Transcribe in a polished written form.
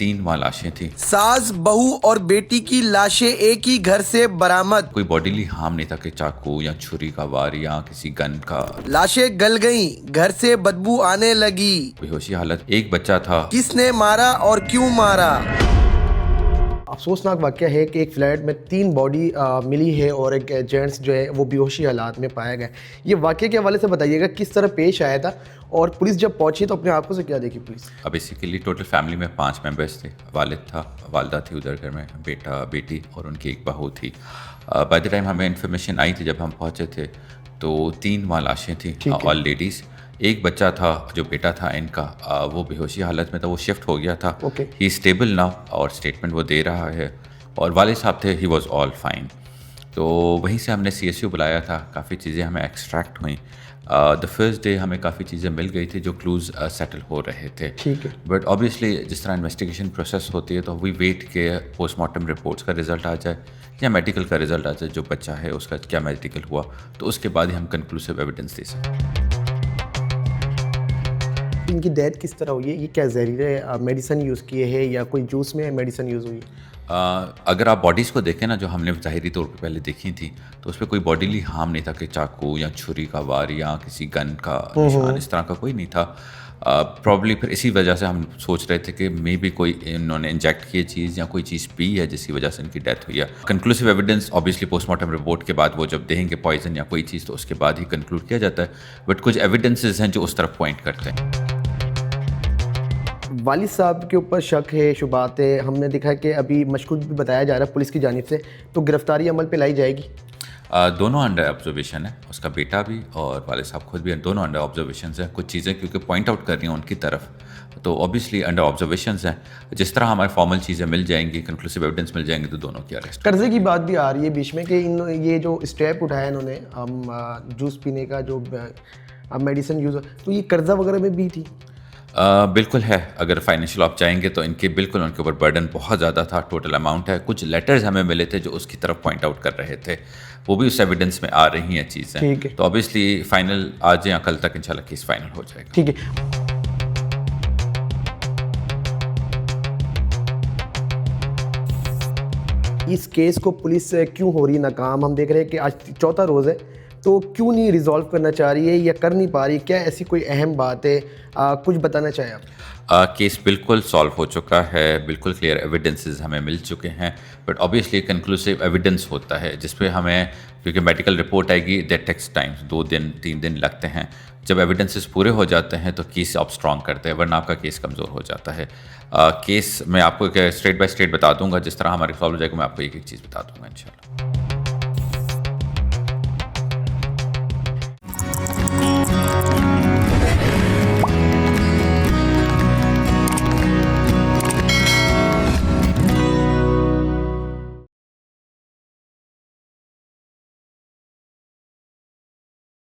3 वहाँ लाशें थी। सास, बहू और बेटी की लाशें एक ही घर से बरामद। कोई बॉडीली हार्म नहीं था कि चाकू या छुरी का वार या किसी गन का। लाशें गल गईं, घर से बदबू आने लगी। बेहोशी हालत, एक बच्चा था। किसने मारा और क्यों मारा? अफसोसनाक वाक़या है कि एक फ्लैट में 3 बॉडी मिली है और एक जेंट्स जो है वो बेहोशी हालात में पाया गया। ये वाक़ये के हवाले से बताइएगा किस तरह पेश आया था और पुलिस जब पहुंची तो अपने आंखों से क्या देखी पुलिस? अब बेसिकली टोटल फैमिली में 5 मेंबर्स थे। वालिद था, वालदा थी उधर घर में, बेटा बेटी और उनकी एक बहू थी। बाय द टाइम हमें इन्फॉर्मेशन आई थी, जब हम पहुँचे थे तो 3 वहाँ लाशें थी, ऑल लेडीज़। एक बच्चा था जो बेटा था इनका, वो बेहोशी हालत में था, वो शिफ्ट हो गया था। ही स्टेबल नाउ और स्टेटमेंट वो दे रहा है। और वालिद साहब थे, ही वॉज ऑल फाइन। तो वहीं से हमने CSU बुलाया था, काफ़ी चीज़ें हमें एक्सट्रैक्ट हुई। द फर्स्ट डे हमें काफ़ी चीज़ें मिल गई थी जो क्लूज़ सेटल हो रहे थे। ठीक है। बट ऑब्वियसली जिस तरह इन्वेस्टिगेशन प्रोसेस होती है तो वी वेट के पोस्टमार्टम रिपोर्ट्स का रिजल्ट आ जाए या मेडिकल का रिजल्ट आ जाए, जो बच्चा है उसका क्या मेडिकल हुआ, तो उसके बाद ही हम कंक्लूसिव एविडेंस दे सकते हैं। इनकी डेथ किस तरह हुई है? ये क्या जहरीले मेडिसिन यूज़ किए हैं या कोई जूस में मेडिसिन यूज़ हुई है? अगर आप बॉडीज़ को देखें ना, जो हमने ज़ाहिरी तौर पे पहले देखी थी, तो उस पर कोई बॉडीली हार्म नहीं था कि चाकू या छुरी का वार या किसी गन का निशान, इस तरह का कोई नहीं था। प्रॉब्ली फिर इसी वजह से हम सोच रहे थे कि मे बी कोई इन्होंने इंजेक्ट किए चीज़ या कोई चीज़ पी है जिसकी वजह से इनकी डेथ हुई है। Conclusive evidence obviously postmortem report के बाद वो जब देंगे पॉइजन या कोई चीज़, तो उसके बाद ही कंक्लूड किया जाता है। बट कुछ एविडेंसेस हैं जो उस तरफ पॉइंट करते हैं। वालिद साहब के ऊपर शक है, शुबात है, हमने देखा कि अभी मशकूक भी बताया जा रहा है पुलिस की जानिब से, तो गिरफ्तारी अमल पे लाई जाएगी? दोनों अंडर ऑब्जर्वेशन है, उसका बेटा भी और वालिद साहब खुद भी, दोनों अंडर ऑब्जर्वेशन है। कुछ चीज़ें क्योंकि पॉइंट आउट कर रही हैं उनकी तरफ, तो ऑब्वियसली अंडर ऑब्जर्वेशन है। जिस तरह हमारे फॉर्मल चीज़ें मिल जाएंगी, कंक्लूसिव एविडेंस मिल जाएंगे, तो दोनों की अरेस्ट। कर्जे की बात भी आ रही है बीच में कि ये जो स्टेप उठाया इन्होंने, हम जूस पीने का जो मेडिसिन यूज़, तो ये कर्जा वगैरह में भी थी? बिल्कुल है। अगर फाइनेंशियल आप चाहेंगे तो इनके बिल्कुल उनके ऊपर बर्डन बहुत ज़्यादा था। टोटल अमाउंट है, कुछ लेटर्स हमें मिले थे जो उसकी तरफ पॉइंट आउट कर रहे थे, वो भी उस एविडेंस में आ रही हैं चीज़ें। ठीक है। तो ऑब्वियसली फाइनल आज या कल तक इंशाल्लाह केस फाइनल हो जाएगा। ठीक है। इस केस को पुलिस क्यों हो रही नाकाम? हम देख रहे हैं कि आज चौथा रोज़ है, तो क्यों नहीं रिजॉल्व करना चाह रही है या कर नहीं पा रही? क्या ऐसी कोई अहम बात है? कुछ बताना चाहें आप? केस बिल्कुल सॉल्व हो चुका है, बिल्कुल क्लियर एविडेंसेस हमें मिल चुके हैं। बट ऑब्वियसली कंक्लूसिव एविडेंस होता है जिस पे हमें, क्योंकि मेडिकल रिपोर्ट आएगी, दैट टेक्स टाइम्स, 2 दिन 3 दिन लगते हैं। जब एविडेंसेस पूरे हो जाते हैं तो केस आप स्ट्रॉन्ग करते हैं, वरना आपका केस कमज़ोर हो जाता है। केस मैं आपको स्टेट बाय स्टेट बता दूंगा, जिस तरह हमारे सॉल्व हो जाएगा मैं आपको एक एक चीज़ बता दूंगा इंशाल्लाह।